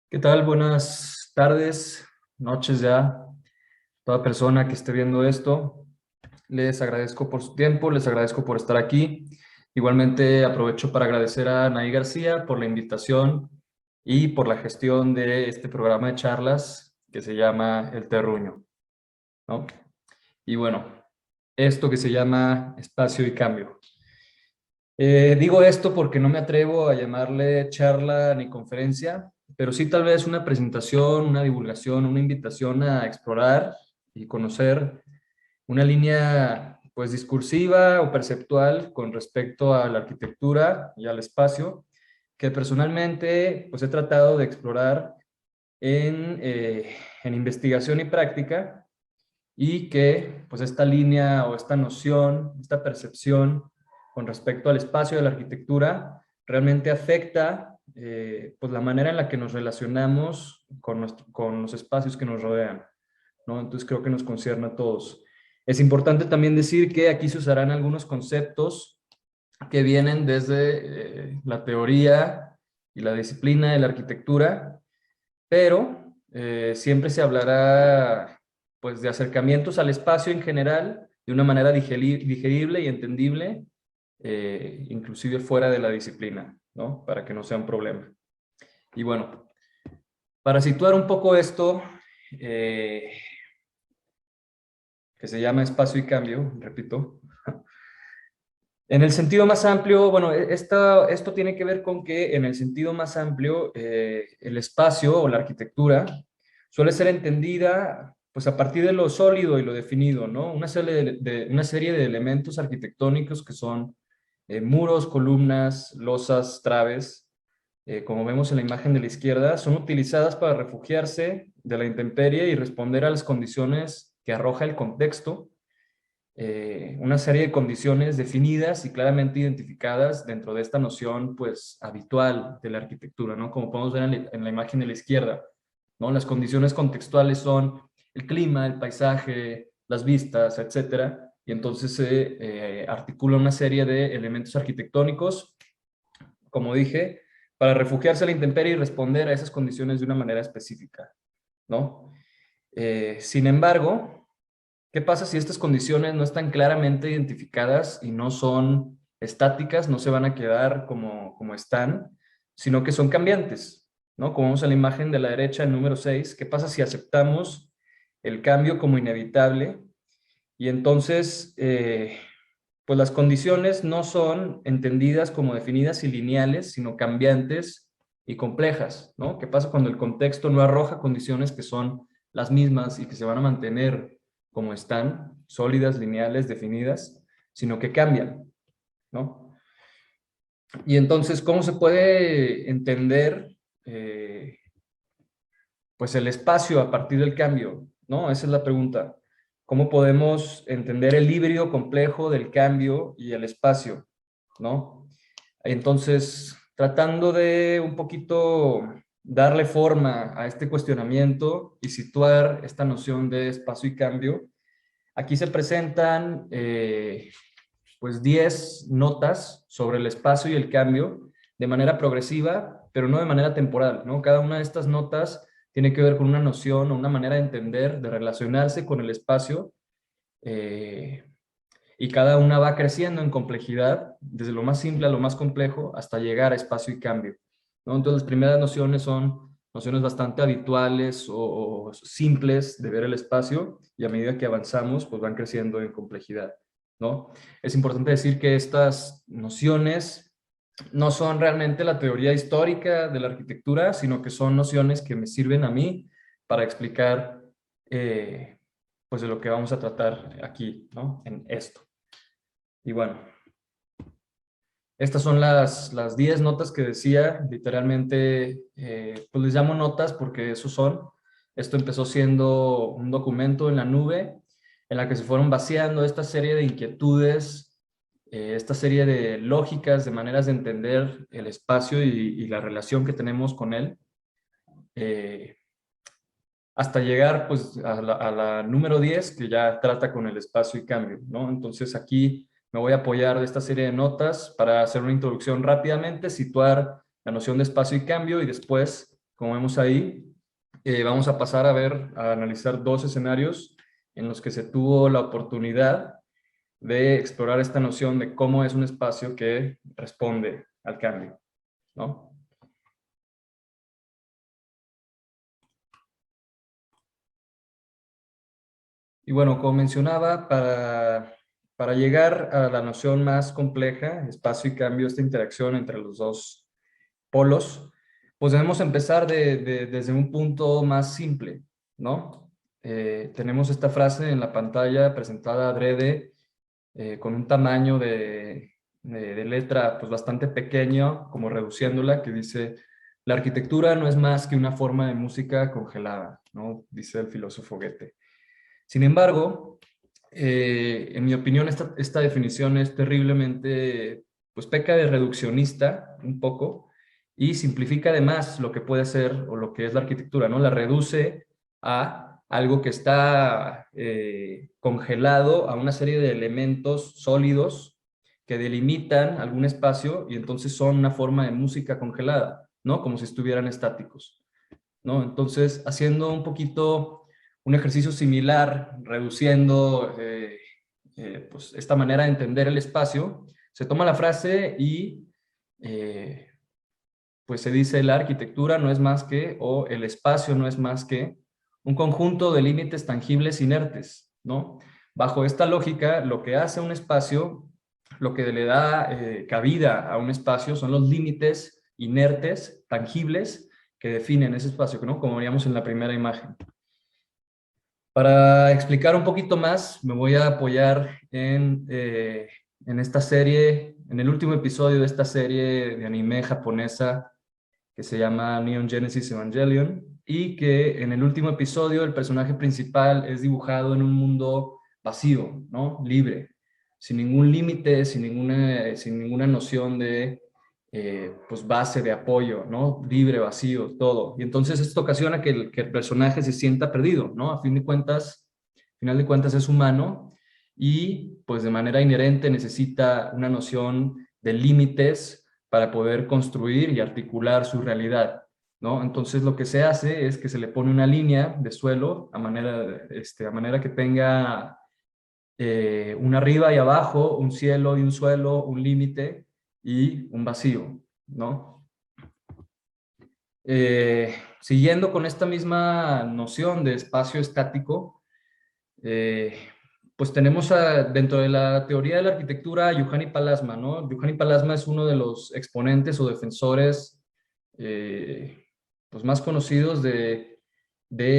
¿Qué tal? Buenas tardes, noches ya. Toda persona que esté viendo esto, les agradezco por su tiempo, les agradezco por estar aquí. Igualmente aprovecho para agradecer a Anaí García por la invitación y por la gestión de este programa de charlas que se llama El Terruño, ¿no? Y bueno, esto que se llama Espacio y Cambio. Digo esto porque no me atrevo a llamarle charla ni conferencia, pero sí tal vez una presentación, una divulgación, una invitación a explorar y conocer una línea pues discursiva o perceptual con respecto a la arquitectura y al espacio que personalmente pues he tratado de explorar en investigación y práctica y que pues esta línea o esta noción, esta percepción con respecto al espacio de la arquitectura realmente afecta pues la manera en la que nos relacionamos con los espacios que nos rodean, ¿no? Entonces creo que nos concierne a todos. Es importante también decir que aquí se usarán algunos conceptos que vienen desde la teoría y la disciplina de la arquitectura, pero siempre se hablará pues de acercamientos al espacio en general de una manera digerible y entendible, inclusive fuera de la disciplina, ¿no? Para que no sea un problema. Y bueno, para situar un poco esto, eh, que se llama espacio y cambio, repito, en el sentido más amplio, bueno, esto tiene que ver con que en el sentido más amplio, el espacio o la arquitectura suele ser entendida pues a partir de lo sólido y lo definido, ¿no? Una serie de elementos arquitectónicos que son muros, columnas, losas, traves, como vemos en la imagen de la izquierda, son utilizadas para refugiarse de la intemperie y responder a las condiciones que arroja el contexto, una serie de condiciones definidas y claramente identificadas dentro de esta noción pues habitual de la arquitectura, ¿no? Como podemos ver en la imagen de la izquierda, ¿no? Las condiciones contextuales son el clima, el paisaje, las vistas, etcétera, y entonces se articula una serie de elementos arquitectónicos, como dije, para refugiarse a la intemperie y responder a esas condiciones de una manera específica, ¿no? Sin embargo, ¿qué pasa si estas condiciones no están claramente identificadas y no son estáticas, no se van a quedar como están, sino que son cambiantes, ¿no? Como vemos en la imagen de la derecha, el número 6, ¿qué pasa si aceptamos el cambio como inevitable? Y entonces, pues las condiciones no son entendidas como definidas y lineales, sino cambiantes y complejas, ¿no? ¿Qué pasa cuando el contexto no arroja condiciones que son las mismas y que se van a mantener como están, sólidas, lineales, definidas, sino que cambian, ¿no? Y entonces, ¿cómo se puede entender pues el espacio a partir del cambio? ¿No? Esa es la pregunta. ¿Cómo podemos entender el híbrido complejo del cambio y el espacio? ¿No? Entonces, tratando de un poquito darle forma a este cuestionamiento y situar esta noción de espacio y cambio, aquí se presentan pues 10 notas sobre el espacio y el cambio de manera progresiva, pero no de manera temporal, ¿no? Cada una de estas notas tiene que ver con una noción o una manera de entender, de relacionarse con el espacio, eh, y cada una va creciendo en complejidad, desde lo más simple a lo más complejo, hasta llegar a espacio y cambio, ¿no? Entonces, las primeras nociones son nociones bastante habituales o simples de ver el espacio, y a medida que avanzamos, pues van creciendo en complejidad, ¿no? Es importante decir que estas nociones no son realmente la teoría histórica de la arquitectura, sino que son nociones que me sirven a mí para explicar pues de lo que vamos a tratar aquí, ¿no? En esto. Y bueno, estas son las 10 notas que decía, literalmente, pues les llamo notas porque eso son. Esto empezó siendo un documento en la nube en la que se fueron vaciando esta serie de inquietudes, esta serie de lógicas, de maneras de entender el espacio y la relación que tenemos con él, eh, hasta llegar pues a la número 10 que ya trata con el espacio y cambio, ¿no? Entonces aquí me voy a apoyar de esta serie de notas para hacer una introducción rápidamente, situar la noción de espacio y cambio y después como vemos ahí, vamos a pasar a analizar dos escenarios en los que se tuvo la oportunidad de explorar esta noción de cómo es un espacio que responde al cambio, ¿no? Y bueno, como mencionaba, para llegar a la noción más compleja, espacio y cambio, esta interacción entre los dos polos, pues debemos empezar desde un punto más simple, ¿no? Tenemos esta frase en la pantalla presentada adrede, con un tamaño de letra pues bastante pequeño, como reduciéndola, que dice: la arquitectura no es más que una forma de música congelada, ¿no? Dice el filósofo Goethe. Sin embargo, en mi opinión, esta definición es terriblemente, pues peca de reduccionista un poco y simplifica además lo que puede ser o lo que es la arquitectura, ¿no? La reduce a algo que está congelado a una serie de elementos sólidos que delimitan algún espacio y entonces son una forma de música congelada, ¿no? Como si estuvieran estáticos, ¿no? Entonces, haciendo un poquito un ejercicio similar, reduciendo pues esta manera de entender el espacio, se toma la frase y eh, pues se dice: la arquitectura no es más que, o el espacio no es más que, un conjunto de límites tangibles inertes, ¿no? Bajo esta lógica, lo que hace un espacio, lo que le da cabida a un espacio son los límites inertes, tangibles, que definen ese espacio, ¿no? Como veíamos en la primera imagen. Para explicar un poquito más, me voy a apoyar en esta serie, en el último episodio de esta serie de anime japonesa que se llama Neon Genesis Evangelion, y que en el último episodio el personaje principal es dibujado en un mundo vacío, ¿no? Libre, sin ningún límite, sin ninguna noción de pues base de apoyo, ¿no? Libre, vacío, todo. Y entonces esto ocasiona que el personaje se sienta perdido, ¿no? Final de cuentas es humano y pues de manera inherente necesita una noción de límites para poder construir y articular su realidad, ¿no? Entonces lo que se hace es que se le pone una línea de suelo a manera que tenga un arriba y abajo, un cielo y un suelo, un límite y un vacío, ¿no? Siguiendo con esta misma noción de espacio estático, eh, pues tenemos dentro de la teoría de la arquitectura a Juhani Palasma, ¿no? Juhani Palasma es uno de los exponentes o defensores eh, pues más conocidos de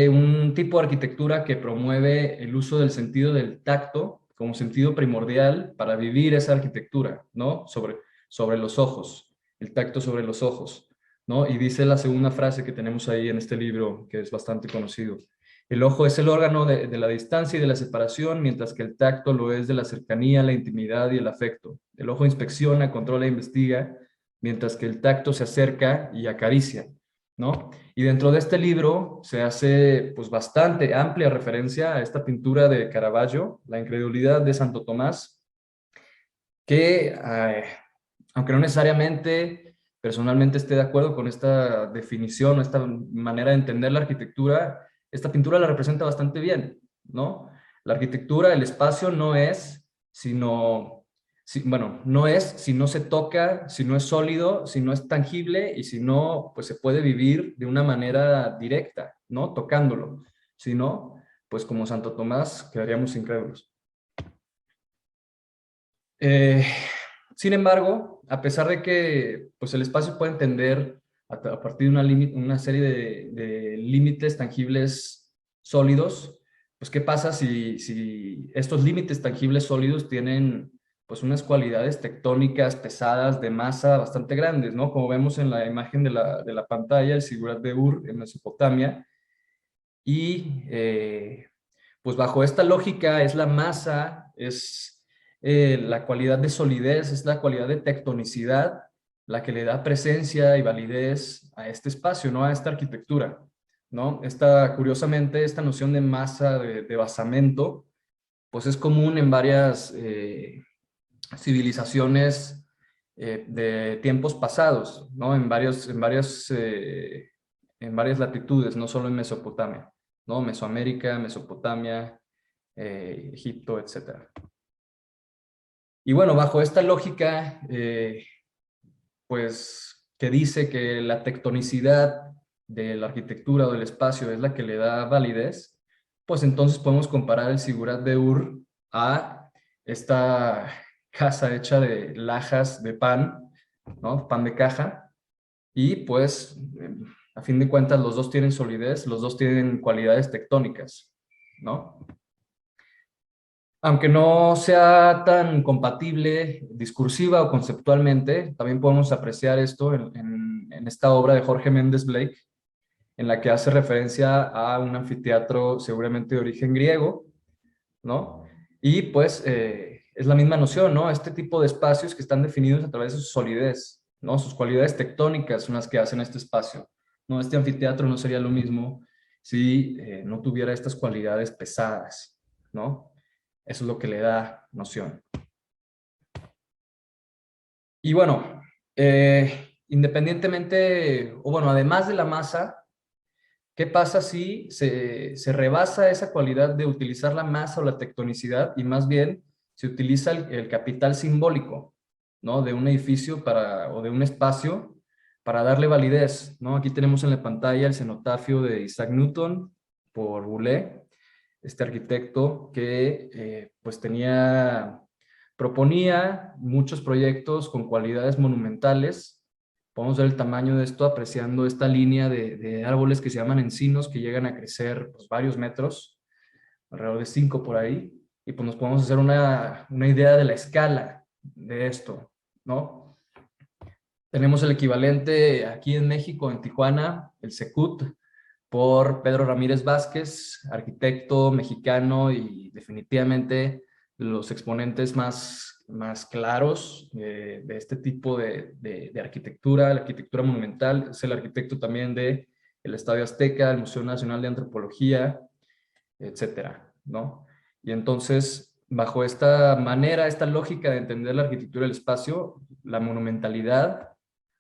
un tipo de arquitectura que promueve el uso del sentido del tacto como sentido primordial para vivir esa arquitectura, ¿no? Sobre los ojos, el tacto sobre los ojos, ¿no? Y dice la segunda frase que tenemos ahí en este libro, que es bastante conocido: el ojo es el órgano de la distancia y de la separación, mientras que el tacto lo es de la cercanía, la intimidad y el afecto. El ojo inspecciona, controla e investiga, mientras que el tacto se acerca y acaricia, ¿no? Y dentro de este libro se hace pues bastante amplia referencia a esta pintura de Caravaggio, La incredulidad de Santo Tomás, que aunque no necesariamente personalmente esté de acuerdo con esta definición, esta manera de entender la arquitectura, esta pintura la representa bastante bien, ¿no? La arquitectura, el espacio no es, sino, bueno, no es si no se toca, si no es sólido, si no es tangible y si no, pues se puede vivir de una manera directa, ¿no? Tocándolo. Si no, pues como Santo Tomás quedaríamos incrédulos. Eh, Sin embargo, a pesar de que pues el espacio puede entender a partir de una serie de límites tangibles sólidos, pues ¿qué pasa si estos límites tangibles sólidos tienen pues unas cualidades tectónicas pesadas de masa bastante grandes, ¿no? Como vemos en la imagen de la pantalla, el Sigurat de Ur en Mesopotamia, y pues bajo esta lógica es la masa, es la cualidad de solidez, es la cualidad de tectonicidad la que le da presencia y validez a este espacio, ¿no? A esta arquitectura, ¿no? Curiosamente, esta noción de masa, de basamento, pues es común en varias civilizaciones de tiempos pasados, ¿no? En varios en varias latitudes, no solo en Mesopotamia, ¿no? Mesoamérica, Mesopotamia, Egipto, etcétera. Y bueno, bajo esta lógica, pues que dice que la tectonicidad de la arquitectura o del espacio es la que le da validez, pues entonces podemos comparar el Sigurat de Ur a esta casa hecha de lajas de pan, ¿no? Pan de caja, y pues a fin de cuentas los dos tienen solidez, los dos tienen cualidades tectónicas, ¿no? Aunque no sea tan compatible discursiva o conceptualmente, también podemos apreciar esto en esta obra de Jorge Méndez Blake, en la que hace referencia a un anfiteatro seguramente de origen griego, ¿no? Y pues es la misma noción, ¿no? Este tipo de espacios que están definidos a través de su solidez, ¿no? Sus cualidades tectónicas son las que hacen este espacio, ¿no? Este anfiteatro no sería lo mismo si no tuviera estas cualidades pesadas, ¿no? Eso es lo que le da noción. Y bueno, independientemente, o bueno, además de la masa, ¿qué pasa si se rebasa esa cualidad de utilizar la masa o la tectonicidad y más bien se utiliza el capital simbólico, ¿no? De un edificio o de un espacio para darle validez, ¿no? Aquí tenemos en la pantalla el cenotafio de Isaac Newton por Boulez, este arquitecto que pues proponía muchos proyectos con cualidades monumentales. Podemos ver el tamaño de esto apreciando esta línea de árboles que se llaman encinos que llegan a crecer pues, varios metros, alrededor de 5 por ahí, y pues nos podemos hacer una idea de la escala de esto, ¿no? Tenemos el equivalente aquí en México, en Tijuana, el Secut, por Pedro Ramírez Vázquez, arquitecto mexicano y definitivamente los exponentes más claros de este tipo de arquitectura, la arquitectura monumental. Es el arquitecto también de el Estadio Azteca, el Museo Nacional de Antropología, etcétera, ¿no? Y entonces, bajo esta manera, esta lógica de entender la arquitectura del espacio, la monumentalidad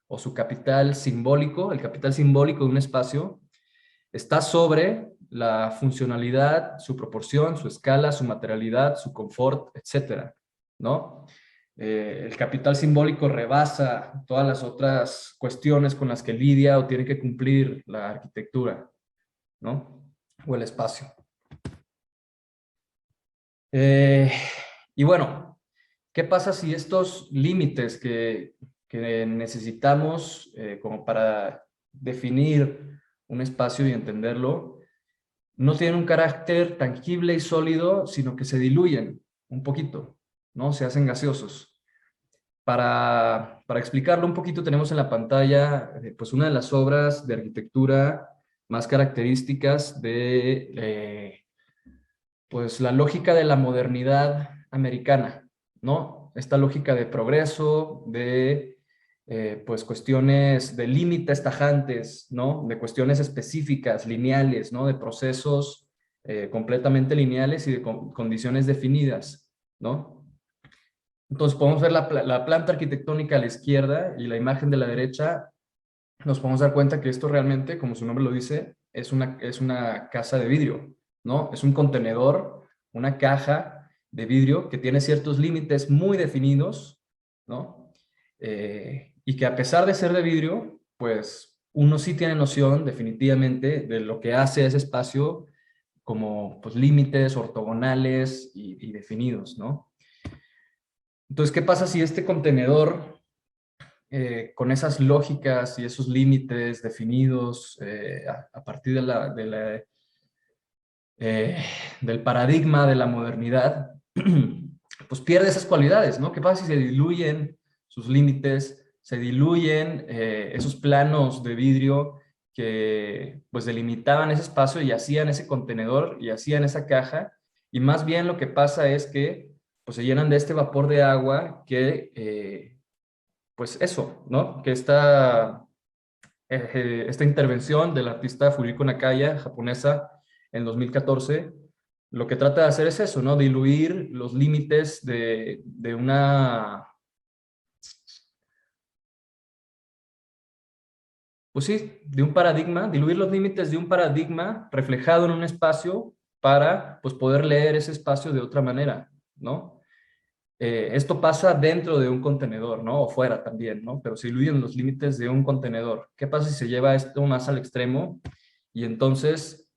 o su capital simbólico, el capital simbólico de un espacio, está sobre la funcionalidad, su proporción, su escala, su materialidad, su confort, etcétera, ¿no? El capital simbólico rebasa todas las otras cuestiones con las que lidia o tiene que cumplir la arquitectura, ¿no? O el espacio. Y bueno, ¿qué pasa si estos límites que necesitamos como para definir un espacio y entenderlo, no tienen un carácter tangible y sólido, sino que se diluyen un poquito, ¿no? Se hacen gaseosos. Para explicarlo un poquito, tenemos en la pantalla pues una de las obras de arquitectura más características de pues la lógica de la modernidad americana, ¿no? Esta lógica de progreso, de pues cuestiones de límites tajantes, ¿no? De cuestiones específicas, lineales, ¿no? De procesos completamente lineales y de condiciones definidas, ¿no? Entonces podemos ver la planta arquitectónica a la izquierda y la imagen de la derecha. Nos podemos dar cuenta que esto realmente, como su nombre lo dice, es una casa de vidrio, ¿no? Es un contenedor, una caja de vidrio que tiene ciertos límites muy definidos, ¿no? Y que a pesar de ser de vidrio, pues uno sí tiene noción definitivamente de lo que hace ese espacio como pues, límites ortogonales y definidos, ¿no? Entonces, ¿qué pasa si este contenedor con esas lógicas y esos límites definidos a partir eh, del paradigma de la modernidad, pues pierde esas cualidades, ¿no? ¿Qué pasa si se diluyen sus límites, se diluyen esos planos de vidrio que pues delimitaban ese espacio y hacían ese contenedor y hacían esa caja? Y más bien lo que pasa es que pues se llenan de este vapor de agua que pues eso, ¿no? Que esta intervención del artista Fujiko Nakaya, japonesa, en 2014, lo que trata de hacer es eso, ¿no? Diluir los límites de pues sí, de un paradigma, diluir los límites de un paradigma reflejado en un espacio para, pues, poder leer ese espacio de otra manera, ¿no? Esto pasa dentro de un contenedor, ¿no? O fuera también, ¿no? Pero se diluyen los límites de un contenedor. ¿Qué pasa si se lleva esto más al extremo? Y entonces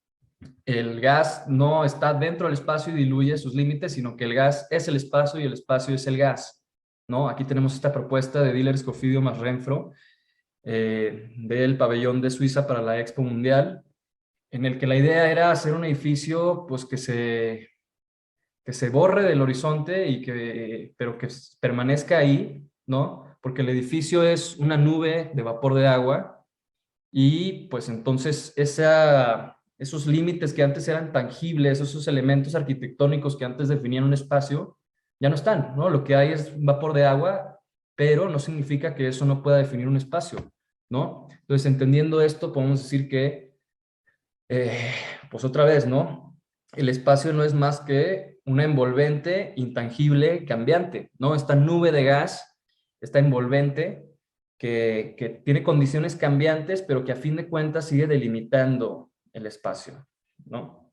el gas no está dentro del espacio y diluye sus límites, sino que el gas es el espacio y el espacio es el gas, ¿no? Aquí tenemos esta propuesta de Diller, Scofidio más Renfro, del pabellón de Suiza para la Expo Mundial, en el que la idea era hacer un edificio pues que se borre del horizonte y pero que permanezca ahí, ¿no? Porque el edificio es una nube de vapor de agua y pues entonces esos límites que antes eran tangibles, esos elementos arquitectónicos que antes definían un espacio, ya no están, ¿no? Lo que hay es vapor de agua, pero no significa que eso no pueda definir un espacio, ¿no? Entonces, entendiendo esto, podemos decir que eh, pues otra vez, ¿no? El espacio no es más que una envolvente intangible cambiante, ¿no? Esta nube de gas, esta envolvente que tiene condiciones cambiantes, pero que a fin de cuentas sigue delimitando el espacio, ¿no?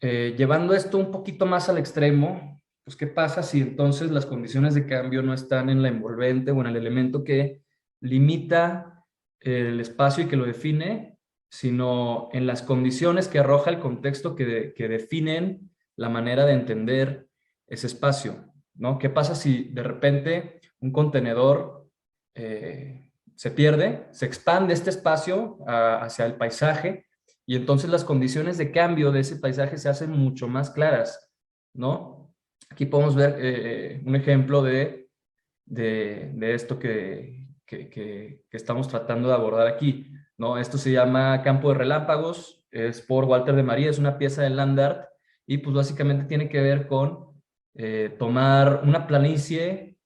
Llevando esto un poquito más al extremo, pues ¿qué pasa si entonces las condiciones de cambio no están en la envolvente o en el elemento que limita el espacio y que lo define, sino en las condiciones que arroja el contexto que definen la manera de entender ese espacio, ¿no? ¿Qué pasa si de repente un contenedor se pierde, se expande este espacio hacia el paisaje y entonces las condiciones de cambio de ese paisaje se hacen mucho más claras, ¿no? Aquí podemos ver un ejemplo de esto que estamos tratando de abordar aquí, ¿no? Esto se llama Campo de Relámpagos, es por Walter de María, es una pieza de land art y pues básicamente tiene que ver con tomar una planicie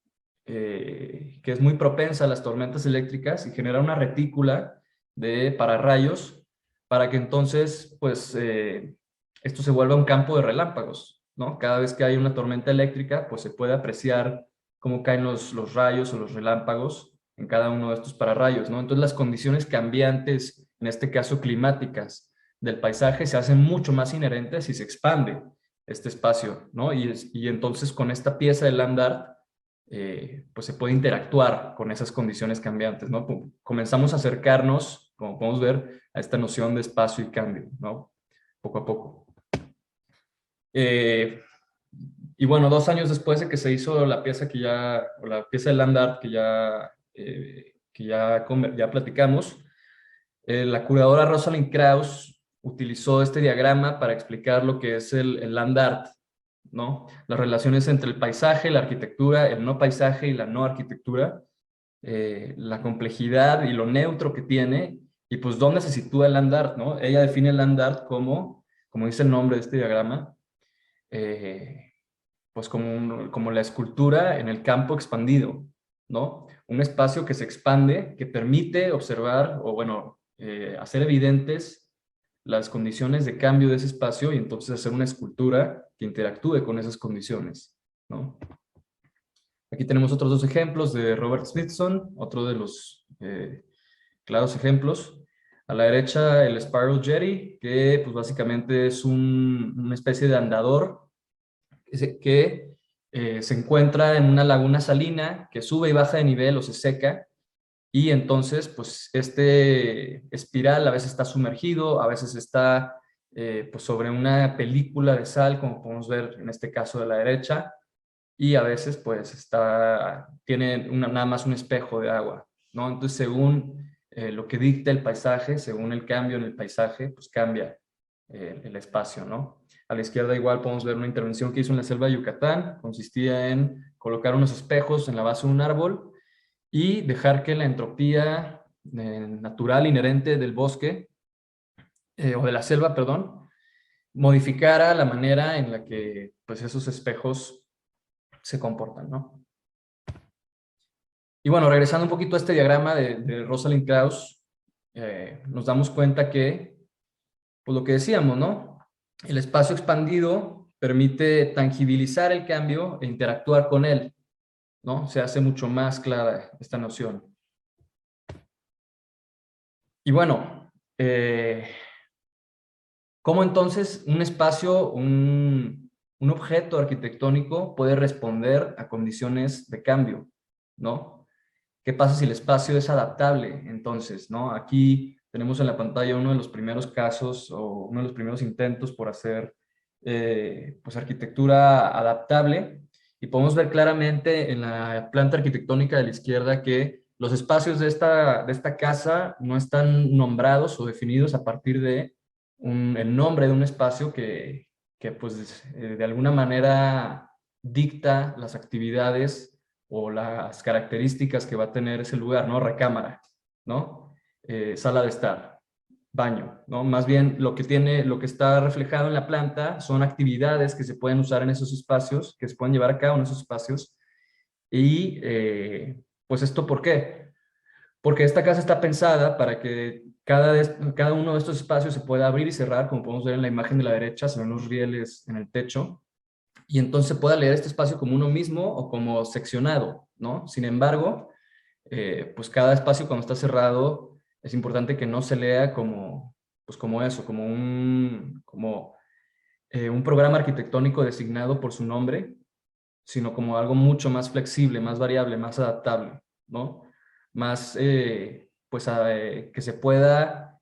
que es muy propensa a las tormentas eléctricas y generar una retícula de pararrayos para que entonces, pues, esto se vuelva un campo de relámpagos, ¿no? Cada vez que hay una tormenta eléctrica, pues se puede apreciar cómo caen los rayos o los relámpagos en cada uno de estos pararrayos, ¿no? Entonces las condiciones cambiantes, en este caso climáticas, del paisaje se hacen mucho más inherentes y se expande este espacio, ¿no? Y entonces con esta pieza de land art, pues se puede interactuar con esas condiciones cambiantes, ¿no? Comenzamos a acercarnos, como podemos ver, a esta noción de espacio y cambio, ¿no? Poco a poco. Y bueno, 2 años después de que se hizo la pieza o la pieza de land art ya platicamos, la curadora Rosalind Krauss utilizó este diagrama para explicar lo que es el land art, ¿no? Las relaciones entre el paisaje, la arquitectura, el no paisaje y la no arquitectura, la complejidad y lo neutro que tiene, y pues dónde se sitúa el land art, ¿no? Ella define el land art como dice el nombre de este diagrama, eh, pues como la escultura en el campo expandido, ¿no? Un espacio que se expande, que permite observar, o bueno, hacer evidentes las condiciones de cambio de ese espacio y entonces hacer una escultura que interactúe con esas condiciones, ¿no? Aquí tenemos otros dos ejemplos de Robert Smithson, otro de los claros ejemplos. A la derecha el Spiral Jetty, que pues básicamente es una especie de andador que se encuentra en una laguna salina que sube y baja de nivel o se seca y entonces pues este espiral a veces está sumergido, a veces está pues sobre una película de sal, como podemos ver en este caso de la derecha, y a veces pues tiene nada más un espejo de agua, ¿no? Entonces según lo que dicta el paisaje, según el cambio en el paisaje, pues cambia el espacio, ¿no? A la izquierda igual podemos ver una intervención que hizo en la selva de Yucatán, consistía en colocar unos espejos en la base de un árbol y dejar que la entropía natural inherente del bosque, o de la selva, perdón, modificara la manera en la que pues esos espejos se comportan, ¿no? Y bueno, regresando un poquito a este diagrama de Rosalind Krauss, nos damos cuenta que, pues lo que decíamos, ¿no? El espacio expandido permite tangibilizar el cambio e interactuar con él, ¿no? Se hace mucho más clara esta noción. Y bueno, ¿cómo entonces un espacio, un objeto arquitectónico puede responder a condiciones de cambio, ¿no? ¿Qué pasa si el espacio es adaptable? Entonces, ¿no? Aquí tenemos en la pantalla uno de los primeros casos o uno de los primeros intentos por hacer pues arquitectura adaptable, y podemos ver claramente en la planta arquitectónica de la izquierda que los espacios de esta casa no están nombrados o definidos a partir de el nombre de un espacio que pues de alguna manera dicta las actividades o las características que va a tener ese lugar, ¿no? Recámara, ¿no? Sala de estar, baño, ¿no? Más bien lo que está reflejado en la planta son actividades que se pueden usar en esos espacios, que se pueden llevar a cabo en esos espacios. Y pues esto, ¿por qué? Porque esta casa está pensada para que cada uno de estos espacios se pueda abrir y cerrar, como podemos ver en la imagen de la derecha, se ven los rieles en el techo, y entonces se pueda leer este espacio como uno mismo o como seccionado, ¿no? Sin embargo, pues cada espacio cuando está cerrado es importante que no se lea como, pues como eso, como un programa arquitectónico designado por su nombre, sino como algo mucho más flexible, más variable, más adaptable, ¿no? Más, que se pueda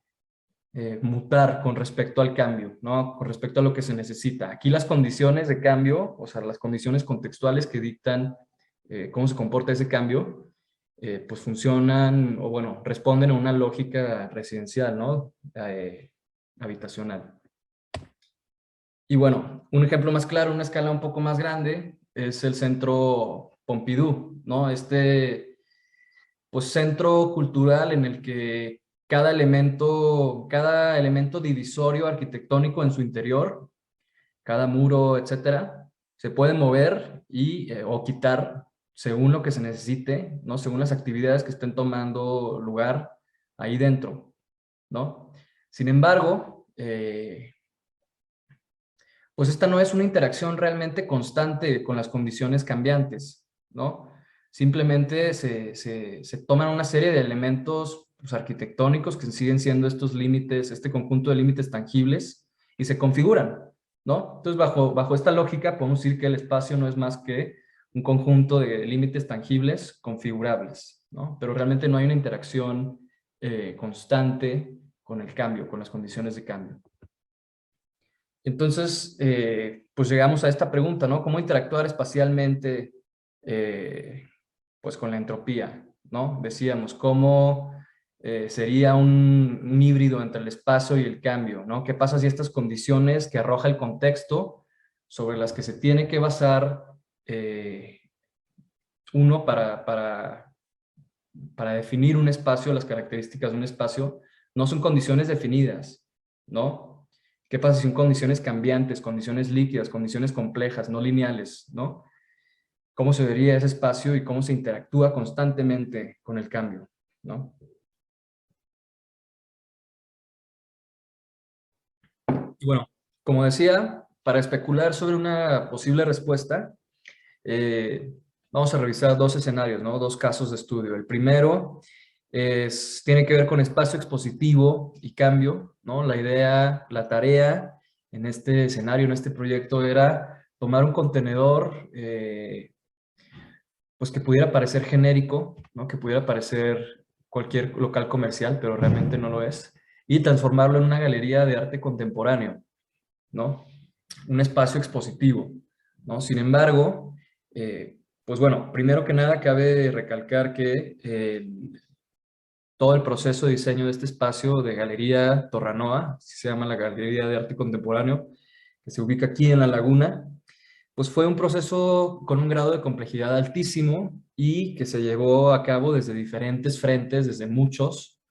mutar con respecto al cambio, ¿no? Con respecto a lo que se necesita. Aquí las condiciones de cambio, o sea, las condiciones contextuales que dictan cómo se comporta ese cambio, pues funcionan, o bueno, responden a una lógica residencial, ¿no? Habitacional. Y bueno, un ejemplo más claro, una escala un poco más grande, es el Centro Pompidou, ¿no? Pues centro cultural en el que cada elemento divisorio arquitectónico en su interior, cada muro, etcétera, se puede mover o quitar según lo que se necesite, ¿no? Según las actividades que estén tomando lugar ahí dentro, ¿no? Sin embargo, pues esta no es una interacción realmente constante con las condiciones cambiantes, ¿no? Simplemente se toman una serie de elementos pues, arquitectónicos que siguen siendo estos límites, este conjunto de límites tangibles, y se configuran, ¿no? Entonces, bajo esta lógica, podemos decir que el espacio no es más que un conjunto de límites tangibles configurables, ¿no? Pero realmente no hay una interacción constante con el cambio, con las condiciones de cambio. Entonces, pues llegamos a esta pregunta, ¿no? ¿Cómo interactuar espacialmente pues con la entropía, ¿no? Decíamos, ¿cómo sería un híbrido entre el espacio y el cambio, ¿no? ¿Qué pasa si estas condiciones que arroja el contexto sobre las que se tiene que basar uno para definir un espacio, las características de un espacio, no son condiciones definidas, ¿no? ¿Qué pasa si son condiciones cambiantes, condiciones líquidas, condiciones complejas, no lineales, ¿no? ¿Cómo se vería ese espacio y cómo se interactúa constantemente con el cambio, ¿no? Y bueno, como decía, para especular sobre una posible respuesta, vamos a revisar dos escenarios, ¿no? Dos casos de estudio. El primero tiene que ver con espacio expositivo y cambio, ¿no? La tarea en este escenario, en este proyecto, era tomar un contenedor pues que pudiera parecer genérico, ¿no? Que pudiera parecer cualquier local comercial, pero realmente no lo es, y transformarlo en una galería de arte contemporáneo, ¿no? Un espacio expositivo, ¿no? Sin embargo, pues bueno, primero que nada cabe recalcar que todo el proceso de diseño de este espacio de Galería Torranoa, así se llama la Galería de Arte Contemporáneo, que se ubica aquí en La Laguna, pues fue un proceso con un grado de complejidad altísimo y que se llevó a cabo desde diferentes frentes, desde muchos,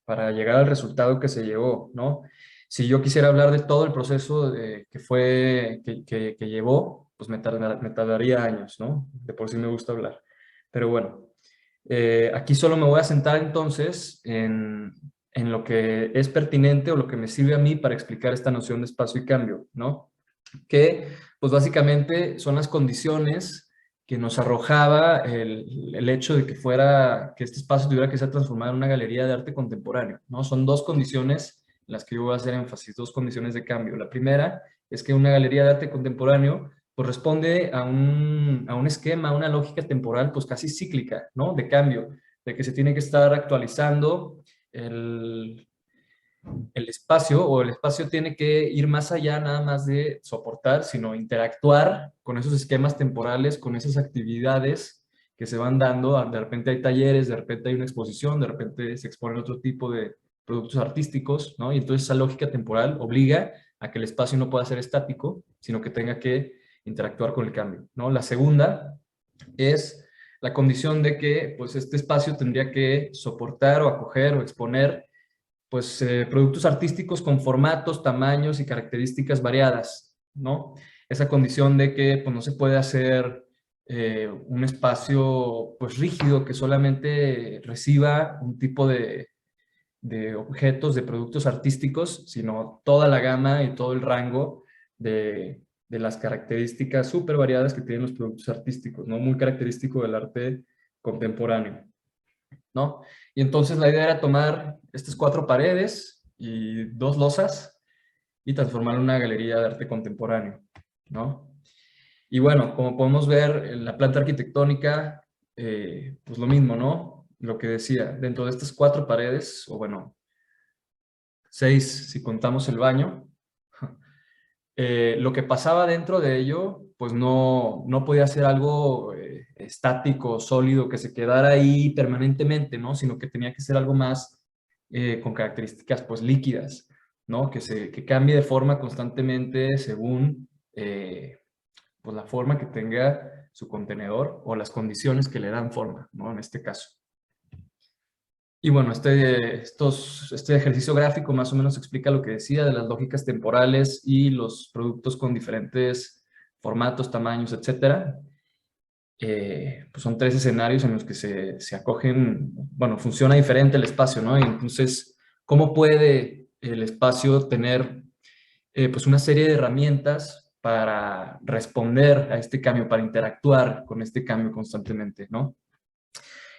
para llegar al resultado que se llegó, ¿no? Si yo quisiera hablar de todo el proceso que llevó, pues me tardaría años, ¿no? De por sí me gusta hablar. Pero bueno, aquí solo me voy a centrar entonces en lo que es pertinente o lo que me sirve a mí para explicar esta noción de espacio y cambio, ¿no? Que pues básicamente son las condiciones que nos arrojaba el hecho de que este espacio tuviera que ser transformado en una galería de arte contemporáneo, ¿no? Son dos condiciones en las que yo voy a hacer énfasis, dos condiciones de cambio. La primera es que una galería de arte contemporáneo pues responde a un esquema, a una lógica temporal pues casi cíclica, ¿no? De cambio, de que se tiene que estar actualizando el espacio, o el espacio tiene que ir más allá nada más de soportar, sino interactuar con esos esquemas temporales, con esas actividades que se van dando. De repente hay talleres, de repente hay una exposición, de repente se exponen otro tipo de productos artísticos, ¿no? Y entonces esa lógica temporal obliga a que el espacio no pueda ser estático, sino que tenga que interactuar con el cambio, ¿no? La segunda es la condición de que pues, este espacio tendría que soportar o acoger o exponer pues, productos artísticos con formatos, tamaños y características variadas, ¿no? Esa condición de que pues, no se puede hacer un espacio pues, rígido que solamente reciba un tipo de objetos, de productos artísticos, sino toda la gama y todo el rango de las características súper variadas que tienen los productos artísticos, ¿no? Muy característico del arte contemporáneo, ¿no? Y entonces la idea era tomar estas 4 paredes y 2 losas y transformarlo en una galería de arte contemporáneo, ¿no? Y bueno, como podemos ver en la planta arquitectónica, pues lo mismo, ¿no? Lo que decía, dentro de estas 4 paredes, o bueno, 6 si contamos el baño, lo que pasaba dentro de ello, pues no podía ser algo estático, sólido, que se quedara ahí permanentemente, ¿no? Sino que tenía que ser algo más con características, pues, líquidas, ¿no? Que cambie de forma constantemente según, pues, la forma que tenga su contenedor o las condiciones que le dan forma, ¿no? En este caso. Y bueno, este ejercicio gráfico más o menos explica lo que decía de las lógicas temporales y los productos con diferentes formatos, tamaños, etcétera. Pues son 3 escenarios en los que se acogen, bueno, funciona diferente el espacio, ¿no? Y entonces, ¿cómo puede el espacio tener pues una serie de herramientas para responder a este cambio, para interactuar con este cambio constantemente, ¿no?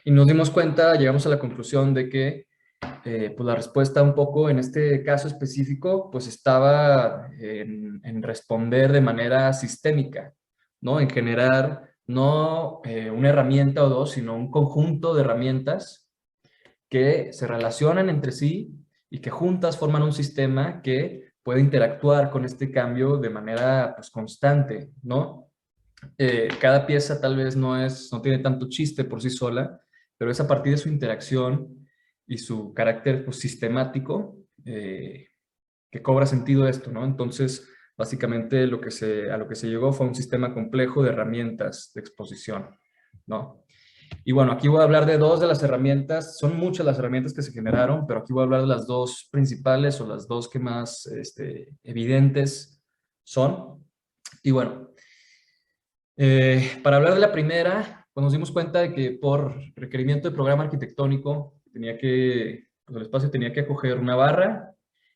Y nos dimos cuenta, llegamos a la conclusión de que pues la respuesta un poco en este caso específico pues estaba en responder de manera sistémica, ¿no? En generar no una herramienta o dos, sino un conjunto de herramientas que se relacionan entre sí y que juntas forman un sistema que puede interactuar con este cambio de manera pues constante, ¿no? Cada pieza tal vez no tiene tanto chiste por sí sola, pero es a partir de su interacción y su carácter pues, sistemático que cobra sentido esto, ¿no? Entonces, básicamente a lo que se llegó fue un sistema complejo de herramientas de exposición, ¿no? Y bueno, aquí voy a hablar de 2 de las herramientas, son muchas las herramientas que se generaron, pero aquí voy a hablar de las 2 principales o las 2 que más evidentes son. Y bueno, para hablar de la primera, pues nos dimos cuenta de que por requerimiento de programa arquitectónico, pues el espacio tenía que acoger una barra,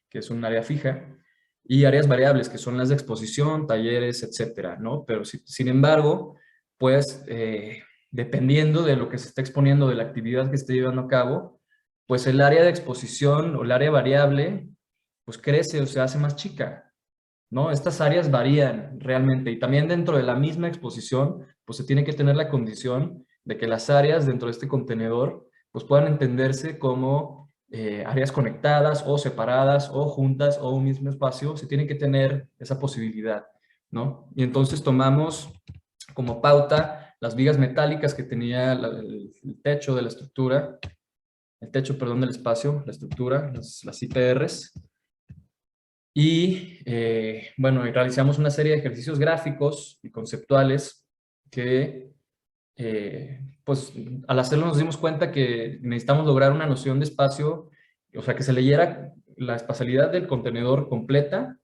que es un área fija, y áreas variables, que son las de exposición, talleres, etcétera, ¿no? Pero sin embargo, pues dependiendo de lo que se está exponiendo, de la actividad que esté llevando a cabo, pues el área de exposición o el área variable, pues crece o se hace más chica, ¿no? Estas áreas varían realmente y también dentro de la misma exposición, pues se tiene que tener la condición de que las áreas dentro de este contenedor pues puedan entenderse como áreas conectadas o separadas o juntas o un mismo espacio, se tiene que tener esa posibilidad, ¿no? Y entonces tomamos como pauta las vigas metálicas que tenía el techo de la estructura, el techo, perdón, del espacio, la estructura, las IPRs, y bueno, y realizamos una serie de ejercicios gráficos y conceptuales que, pues, al hacerlo nos dimos cuenta que necesitamos lograr una noción de espacio, o sea, que se leyera la espacialidad del contenedor completa,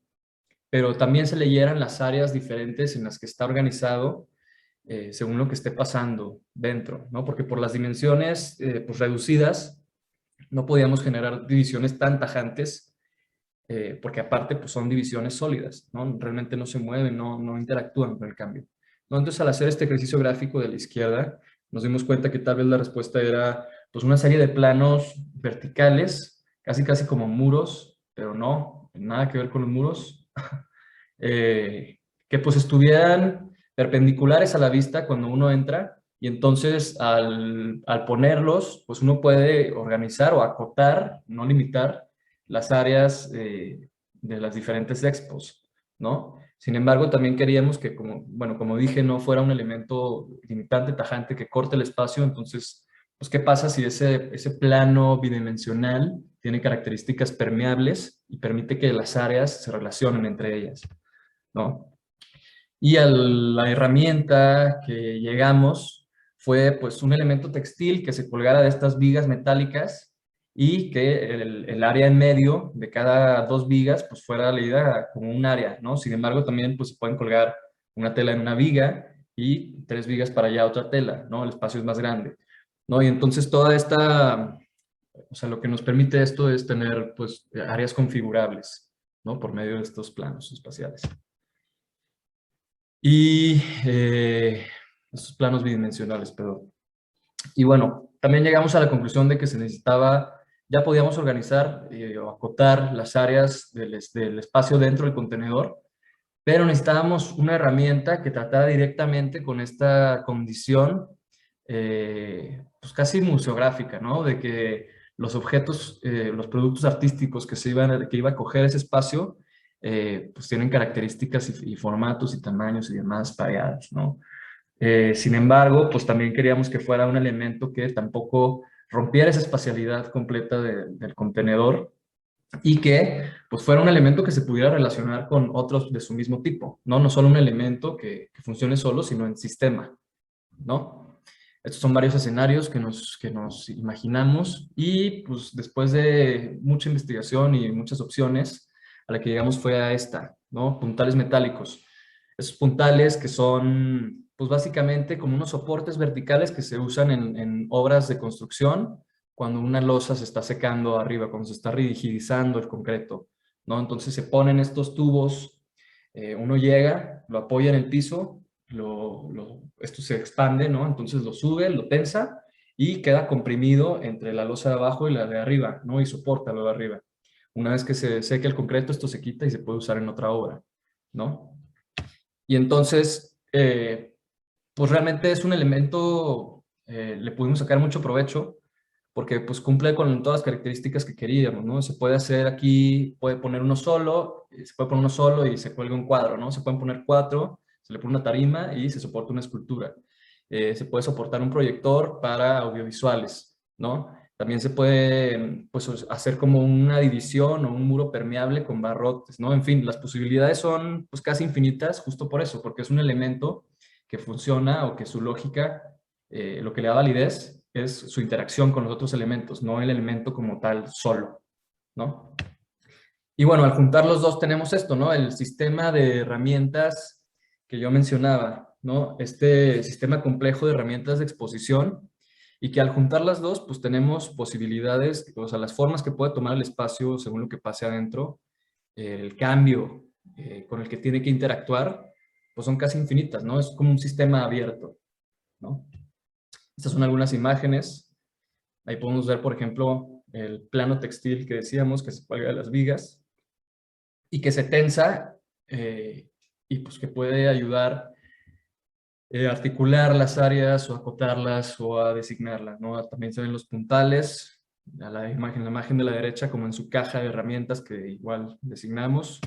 pero también se leyeran las áreas diferentes en las que está organizado según lo que esté pasando dentro, ¿no? Porque por las dimensiones, pues, reducidas, no podíamos generar divisiones tan tajantes porque aparte pues son divisiones sólidas, ¿no? Realmente no se mueven, no interactúan con el cambio. ¿no? Entonces, al hacer este ejercicio gráfico de la izquierda, nos dimos cuenta que tal vez la respuesta era pues una serie de planos verticales, casi casi como muros, pero no, nada que ver con los muros, que pues estuvieran perpendiculares a la vista cuando uno entra, y entonces al ponerlos, pues uno puede organizar o acotar, no limitar, las áreas de las diferentes expos, ¿no? Sin embargo, también queríamos que, como, bueno, como dije, no fuera un elemento limitante, tajante, que corte el espacio. Entonces, pues, ¿qué pasa si ese plano bidimensional tiene características permeables y permite que las áreas se relacionen entre ellas, ¿no? Y a la herramienta que llegamos fue pues un elemento textil que se colgara de estas vigas metálicas y que el área en medio de cada dos vigas pues fuera leída como un área, ¿no? Sin embargo, también pues se pueden colgar una tela en una viga y tres vigas para allá otra tela, ¿no? El espacio es más grande, ¿no? Y entonces toda esta, o sea, lo que nos permite esto es tener pues áreas configurables, ¿no? Por medio de estos planos espaciales. Y estos planos bidimensionales, perdón. Y bueno, también llegamos a la conclusión de que se necesitaba, ya podíamos organizar o acotar las áreas del espacio dentro del contenedor, pero necesitábamos una herramienta que tratara directamente con esta condición, pues casi museográfica, ¿no? De que los objetos, los productos artísticos que iba a coger ese espacio, pues tienen características y formatos y tamaños y demás variados, ¿no? Sin embargo, pues también queríamos que fuera un elemento que tampoco rompiera esa espacialidad completa del contenedor y que pues fuera un elemento que se pudiera relacionar con otros de su mismo tipo, ¿no? No solo un elemento que funcione solo, sino en sistema, ¿no? Estos son varios escenarios que nos imaginamos y pues después de mucha investigación y muchas opciones, a la que llegamos fue a esta, ¿no? Puntales metálicos. Esos puntales que son pues básicamente como unos soportes verticales que se usan en obras de construcción cuando una losa se está secando arriba, cuando se está rigidizando el concreto, ¿no? Entonces se ponen estos tubos, uno llega, lo apoya en el piso, esto se expande, ¿no? Entonces lo sube, lo tensa y queda comprimido entre la losa de abajo y la de arriba, ¿no? Y soporta lo de arriba. Una vez que se seque el concreto, esto se quita y se puede usar en otra obra, ¿no? Y entonces, pues realmente es un elemento, le pudimos sacar mucho provecho porque pues cumple con todas las características que queríamos, ¿no? Se puede hacer aquí, puede poner uno solo, se puede poner uno solo y se cuelga un cuadro, ¿no? Se pueden poner cuatro, se le pone una tarima y se soporta una escultura. Se puede soportar un proyector para audiovisuales, ¿no? También se puede pues, hacer como una división o un muro permeable con barrotes, ¿no? En fin, las posibilidades son pues casi infinitas justo por eso, porque es un elemento que funciona o que su lógica, lo que le da validez es su interacción con los otros elementos, no el elemento como tal solo, ¿no? Y bueno, al juntar los dos tenemos esto, ¿no? El sistema de herramientas que yo mencionaba, ¿no? Este sistema complejo de herramientas de exposición y que al juntar las dos, pues tenemos posibilidades, o sea, las formas que puede tomar el espacio según lo que pase adentro, el cambio con el que tiene que interactuar, pues son casi infinitas, ¿no? Es como un sistema abierto, ¿no? Estas son algunas imágenes. Ahí podemos ver, por ejemplo, el plano textil que decíamos, que se cuelga de las vigas y que se tensa y pues que puede ayudar a articular las áreas o acotarlas o a designarlas, ¿no? También se ven los puntales, a la imagen de la derecha como en su caja de herramientas que igual designamos.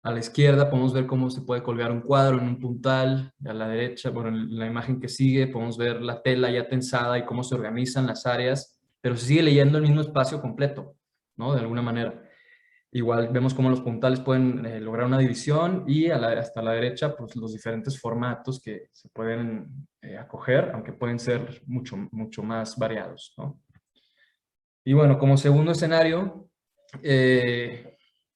A la izquierda podemos ver cómo se puede colgar un cuadro en un puntal. A la derecha, bueno, en la imagen que sigue, podemos ver la tela ya tensada y cómo se organizan las áreas, pero se sigue leyendo el mismo espacio completo, ¿no? De alguna manera. Igual vemos cómo los puntales pueden lograr una división y hasta la derecha, pues los diferentes formatos que se pueden acoger, aunque pueden ser mucho, mucho más variados, ¿no? Y bueno, como segundo escenario,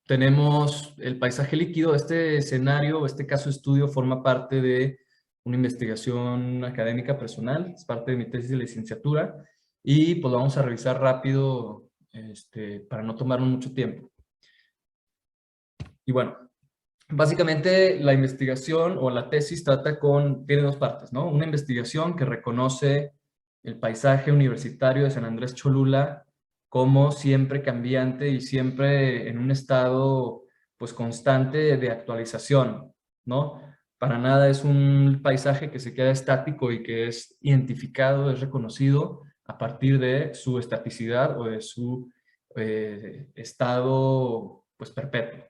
tenemos el paisaje líquido. Este escenario, este caso de estudio forma parte de una investigación académica personal, es parte de mi tesis de licenciatura y pues lo vamos a revisar rápido para no tomarnos mucho tiempo. Y bueno, Básicamente, la investigación o la tesis tiene dos partes, ¿no? Una investigación que reconoce el paisaje universitario de San Andrés Cholula como siempre cambiante y siempre en un estado, pues, constante de actualización, ¿no? Para nada es un paisaje que se queda estático y que es identificado, es reconocido a partir de su estaticidad o de su estado, pues, perpetuo,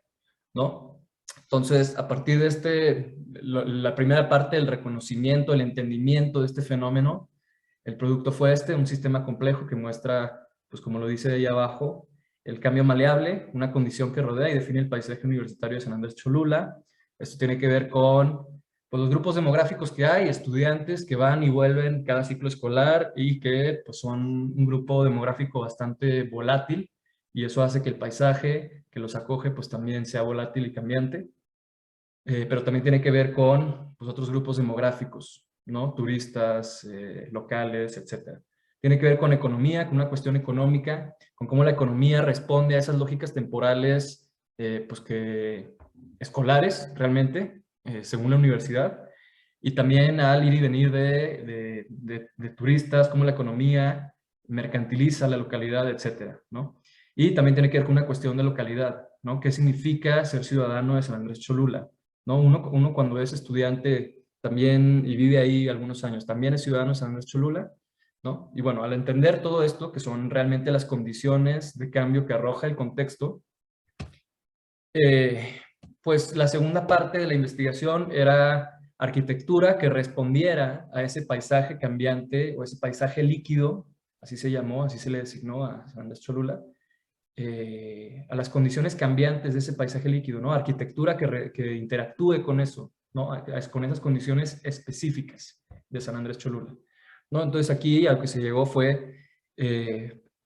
¿no? Entonces, a partir de la primera parte del reconocimiento, el entendimiento de este fenómeno, el producto fue un sistema complejo que muestra, pues como lo dice ahí abajo, el cambio maleable, una condición que rodea y define el paisaje universitario de San Andrés Cholula. Esto tiene que ver con, pues, los grupos demográficos que hay, estudiantes que van y vuelven cada ciclo escolar y que, pues, son un grupo demográfico bastante volátil, y eso hace que el paisaje que los acoge, pues, también sea volátil y cambiante. Pero también tiene que ver con, pues, otros grupos demográficos, ¿no? Turistas, locales, etcétera. Tiene que ver con economía, con una cuestión económica, con cómo la economía responde a esas lógicas temporales, pues, escolares realmente, según la universidad, y también al ir y venir de turistas, cómo la economía mercantiliza la localidad, etcétera, ¿no? Y también tiene que ver con una cuestión de localidad, ¿no? ¿Qué significa ser ciudadano de San Andrés Cholula? ¿No? Uno cuando es estudiante también y vive ahí algunos años, también es ciudadano de San Andrés Cholula, ¿no? Y bueno, al entender todo esto, que son realmente las condiciones de cambio que arroja el contexto, eh, pues la segunda parte de la investigación era arquitectura que respondiera a ese paisaje cambiante o ese paisaje líquido, así se llamó, así se le designó a San Andrés Cholula, a las condiciones cambiantes de ese paisaje líquido, ¿no? Arquitectura que interactúe con eso, ¿no? Con esas condiciones específicas de San Andrés Cholula, ¿no? Entonces aquí a lo que se llegó fue,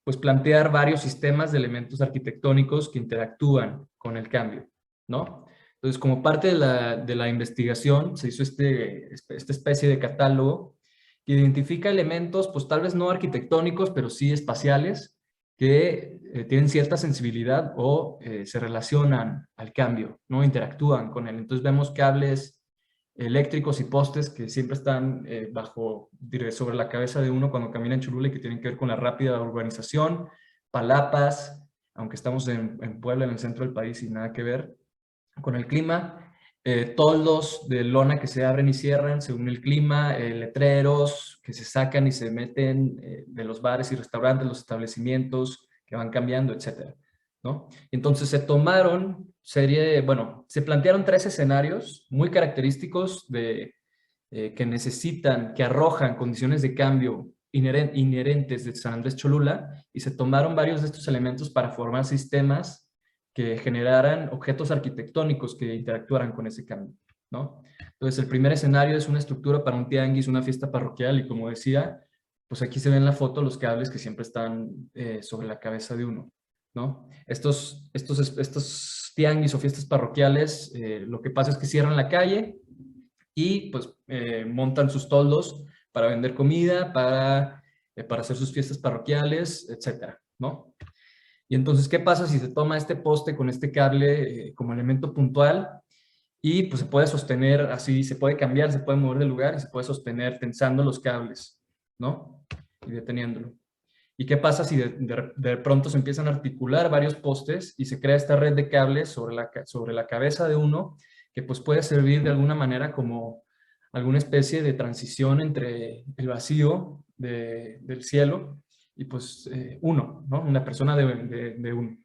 pues, plantear varios sistemas de elementos arquitectónicos que interactúan con el cambio, ¿no? Entonces, como parte de la investigación, se hizo esta especie de catálogo que identifica elementos, pues tal vez no arquitectónicos, pero sí espaciales, que tienen cierta sensibilidad o se relacionan al cambio, ¿no? Interactúan con él. Entonces vemos cables eléctricos y postes que siempre están sobre la cabeza de uno cuando camina en Cholula y que tienen que ver con la rápida urbanización, palapas, aunque estamos en Puebla, en el centro del país, y nada que ver con el clima, toldos de lona que se abren y cierran según el clima, letreros que se sacan y se meten de los bares y restaurantes, los establecimientos que van cambiando, etcétera, ¿no? Entonces se plantearon tres escenarios muy característicos que necesitan, que arrojan condiciones de cambio inherentes de San Andrés Cholula, y se tomaron varios de estos elementos para formar sistemas que generaran objetos arquitectónicos que interactuaran con ese cambio, ¿no? Entonces, el primer escenario es una estructura para un tianguis, una fiesta parroquial, y como decía, pues aquí se ven en la foto los cables que siempre están sobre la cabeza de uno, ¿no? Estos tianguis o fiestas parroquiales, lo que pasa es que cierran la calle y pues montan sus toldos para vender comida, para hacer sus fiestas parroquiales, etcétera, ¿no? Y entonces, ¿qué pasa si se toma este poste con este cable como elemento puntual y pues se puede sostener así, se puede cambiar, se puede mover de lugar y se puede sostener tensando los cables, ¿no? Y deteniéndolo. ¿Y qué pasa si de pronto se empiezan a articular varios postes y se crea esta red de cables sobre la cabeza de uno, que pues puede servir de alguna manera como alguna especie de transición entre el vacío del cielo y pues uno, ¿no? Una persona de uno.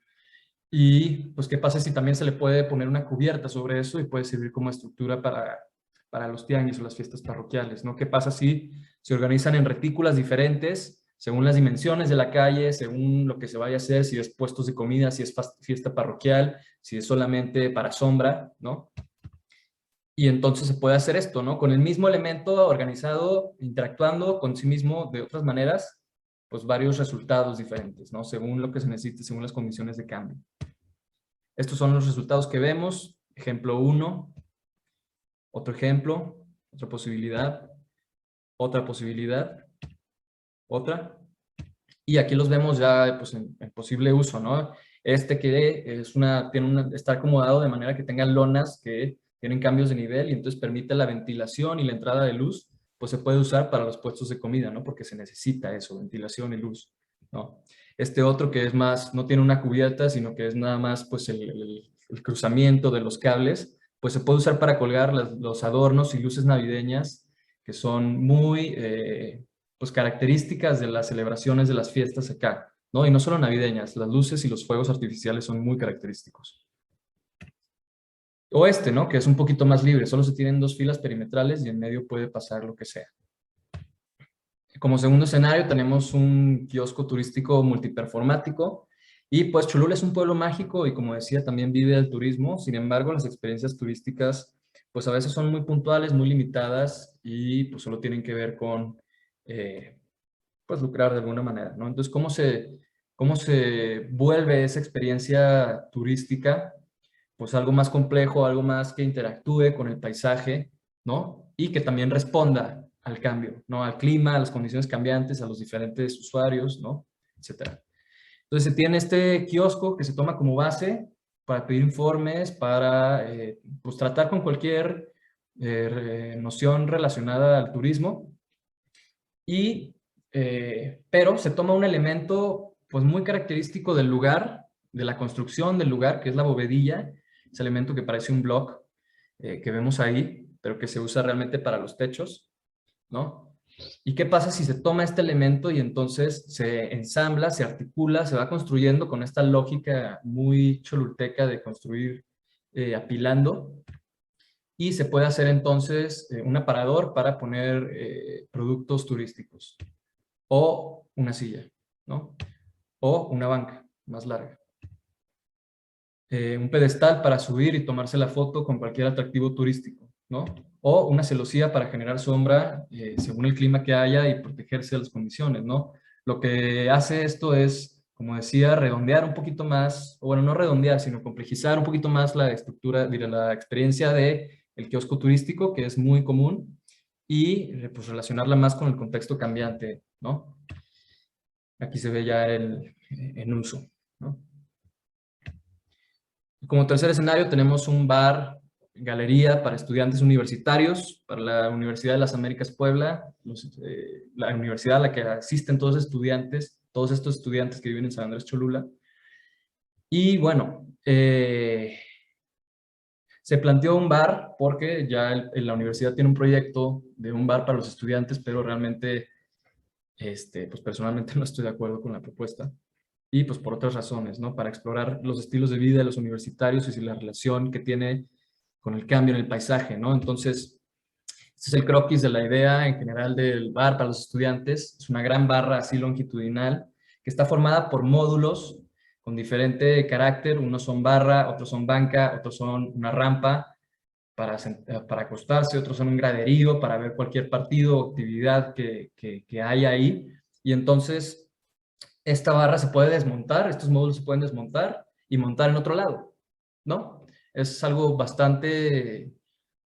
Y pues qué pasa si también se le puede poner una cubierta sobre eso y puede servir como estructura para los tianguis o las fiestas parroquiales, ¿no? ¿Qué pasa si se organizan en retículas diferentes según las dimensiones de la calle, según lo que se vaya a hacer, si es puestos de comida, si es fiesta parroquial, si es solamente para sombra, ¿no? Y entonces se puede hacer esto, ¿no? Con el mismo elemento organizado, interactuando con sí mismo de otras maneras, pues varios resultados diferentes, ¿no? Según lo que se necesite, según las condiciones de cambio. Estos son los resultados que vemos. Ejemplo 1, otro ejemplo, otra posibilidad, otra. Y aquí los vemos ya pues, en posible uso, ¿no? que está acomodado de manera que tenga lonas que tienen cambios de nivel y entonces permite la ventilación y la entrada de luz, pues se puede usar para los puestos de comida, ¿no? Porque se necesita eso, ventilación y luz, ¿no? Este otro que es más, no tiene una cubierta, sino que es nada más pues el cruzamiento de los cables, pues se puede usar para colgar los adornos y luces navideñas que son muy pues características de las celebraciones de las fiestas acá, ¿no? Y no solo navideñas, las luces y los fuegos artificiales son muy característicos. O este, ¿no? Que es un poquito más libre, solo se tienen 2 filas perimetrales y en medio puede pasar lo que sea. Como segundo escenario tenemos un kiosco turístico multiperformático y pues Cholula es un pueblo mágico y como decía también vive del turismo, sin embargo las experiencias turísticas pues a veces son muy puntuales, muy limitadas y pues solo tienen que ver con pues lucrar de alguna manera, ¿no? Entonces, cómo se vuelve esa experiencia turística? Pues algo más complejo, algo más que interactúe con el paisaje, ¿no? Y que también responda al cambio, ¿no? Al clima, a las condiciones cambiantes, a los diferentes usuarios, ¿no? Etcétera. Entonces se tiene este kiosco que se toma como base para pedir informes, para pues tratar con cualquier noción relacionada al turismo y, pero se toma un elemento pues muy característico del lugar, de la construcción del lugar, que es la bovedilla, ese elemento que parece un block que vemos ahí, pero que se usa realmente para los techos, ¿no? ¿Y qué pasa si se toma este elemento y entonces se ensambla, se articula, se va construyendo con esta lógica muy cholulteca de construir apilando? Y se puede hacer entonces un aparador para poner productos turísticos o una silla, ¿no? O una banca más larga. Un pedestal para subir y tomarse la foto con cualquier atractivo turístico, ¿no? O una celosía para generar sombra según el clima que haya y protegerse de las condiciones, ¿no? Lo que hace esto es, como decía, redondear un poquito más, o bueno, no redondear, sino complejizar un poquito más la estructura, diré, la experiencia de el kiosco turístico, que es muy común, y pues relacionarla más con el contexto cambiante, ¿no? Aquí se ve ya en uso, ¿no? Como tercer escenario tenemos un bar, galería para estudiantes universitarios, para la Universidad de las Américas Puebla, la universidad a la que asisten todos estos estudiantes que viven en San Andrés Cholula. Y bueno, se planteó un bar porque ya la universidad tiene un proyecto de un bar para los estudiantes, pero realmente, pues personalmente no estoy de acuerdo con la propuesta. Y pues por otras razones, ¿no? Para explorar los estilos de vida de los universitarios y la relación que tiene con el cambio en el paisaje, ¿no? Entonces, este es el croquis de la idea en general del bar para los estudiantes. Es una gran barra así longitudinal que está formada por módulos con diferente carácter. Unos son barra, otros son banca, otros son una rampa para acostarse, otros son un graderío para ver cualquier partido o actividad que haya ahí. Y entonces esta barra se puede desmontar, estos módulos se pueden desmontar y montar en otro lado, ¿no? Es algo bastante,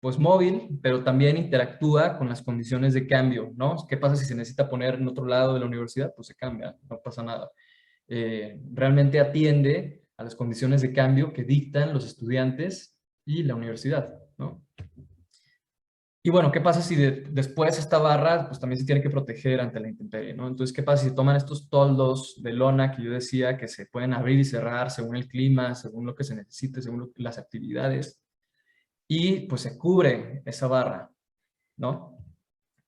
pues, móvil, pero también interactúa con las condiciones de cambio, ¿no? ¿Qué pasa si se necesita poner en otro lado de la universidad? Pues se cambia, no pasa nada. Realmente atiende a las condiciones de cambio que dictan los estudiantes y la universidad, ¿no? Y bueno, ¿qué pasa si después esta barra pues también se tiene que proteger ante la intemperie, ¿no? Entonces, ¿qué pasa si toman estos toldos de lona que yo decía que se pueden abrir y cerrar según el clima, según lo que se necesite, según las actividades, y pues se cubre esa barra, ¿no?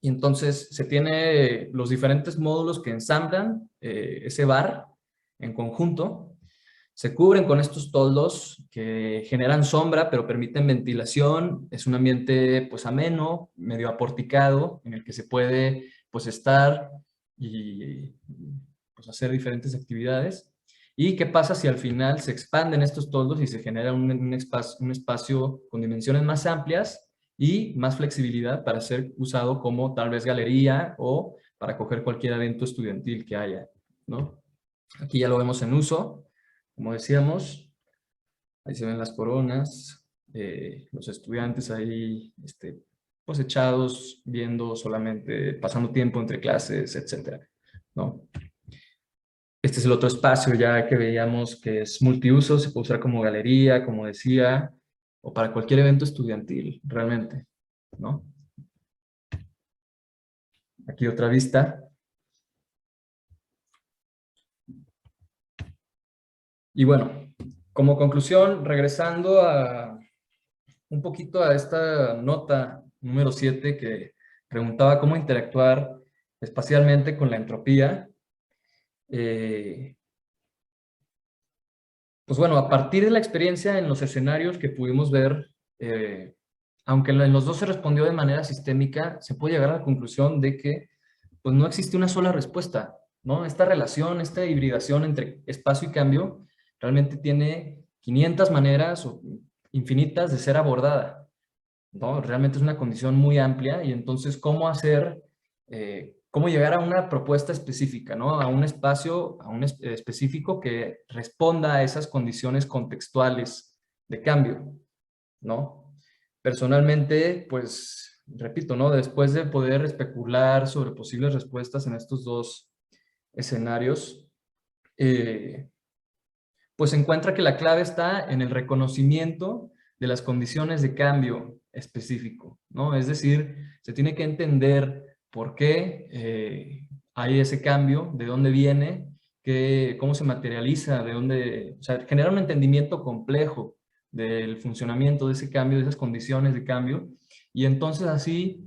Y entonces se tiene los diferentes módulos que ensamblan ese bar en conjunto, se cubren con estos toldos que generan sombra, pero permiten ventilación. Es un ambiente pues ameno, medio aporticado, en el que se puede pues estar y pues hacer diferentes actividades. ¿Y qué pasa si al final se expanden estos toldos y se genera un espacio con dimensiones más amplias y más flexibilidad para ser usado como tal vez galería o para acoger cualquier evento estudiantil que haya, ¿no? Aquí ya lo vemos en uso. Como decíamos, ahí se ven las coronas, los estudiantes ahí pues echados, viendo solamente, pasando tiempo entre clases, etcétera, ¿no? Este es el otro espacio ya que veíamos que es multiuso, se puede usar como galería, como decía, o para cualquier evento estudiantil, realmente, ¿no? Aquí otra vista. Y bueno, como conclusión, regresando a un poquito a esta nota número 7 que preguntaba cómo interactuar espacialmente con la entropía. Pues bueno, a partir de la experiencia en los escenarios que pudimos ver, aunque en los dos se respondió de manera sistémica, se puede llegar a la conclusión de que pues no existe una sola respuesta, ¿no? Esta relación, esta hibridación entre espacio y cambio realmente tiene 500 maneras o infinitas de ser abordada, ¿no? Realmente es una condición muy amplia y entonces cómo hacer, cómo llegar a una propuesta específica, ¿no? A un espacio, específico que responda a esas condiciones contextuales de cambio, ¿no? Personalmente, pues, repito, ¿no? Después de poder especular sobre posibles respuestas en estos dos escenarios, eh, pues se encuentra que la clave está en el reconocimiento de las condiciones de cambio específico, ¿no? Es decir, se tiene que entender por qué hay ese cambio, de dónde viene, cómo se materializa, de dónde, o sea, generar un entendimiento complejo del funcionamiento de ese cambio, de esas condiciones de cambio, y entonces así,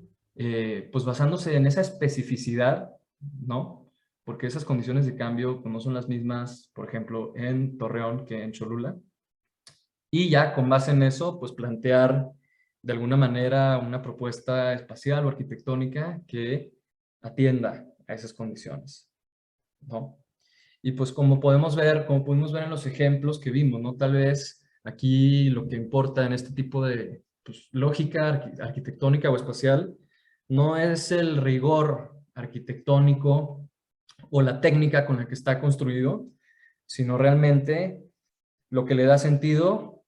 pues basándose en esa especificidad, ¿no? Porque esas condiciones de cambio pues, no son las mismas, por ejemplo, en Torreón que en Cholula. Y ya con base en eso, pues plantear de alguna manera una propuesta espacial o arquitectónica que atienda a esas condiciones, ¿no? Y pues como podemos ver, como pudimos ver en los ejemplos que vimos, ¿no? Tal vez aquí lo que importa en este tipo de pues, lógica arquitectónica o espacial no es el rigor arquitectónico o la técnica con la que está construido, sino realmente lo que le da sentido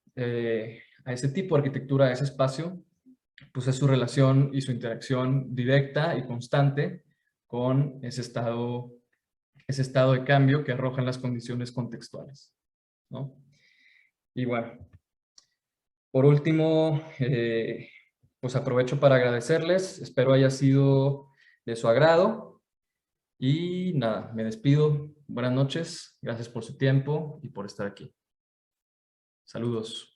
a ese tipo de arquitectura, a ese espacio, pues es su relación y su interacción directa y constante con ese estado de cambio que arrojan las condiciones contextuales, ¿no? Y bueno, por último, pues aprovecho para agradecerles, espero haya sido de su agrado. Y nada, me despido. Buenas noches. Gracias por su tiempo y por estar aquí. Saludos.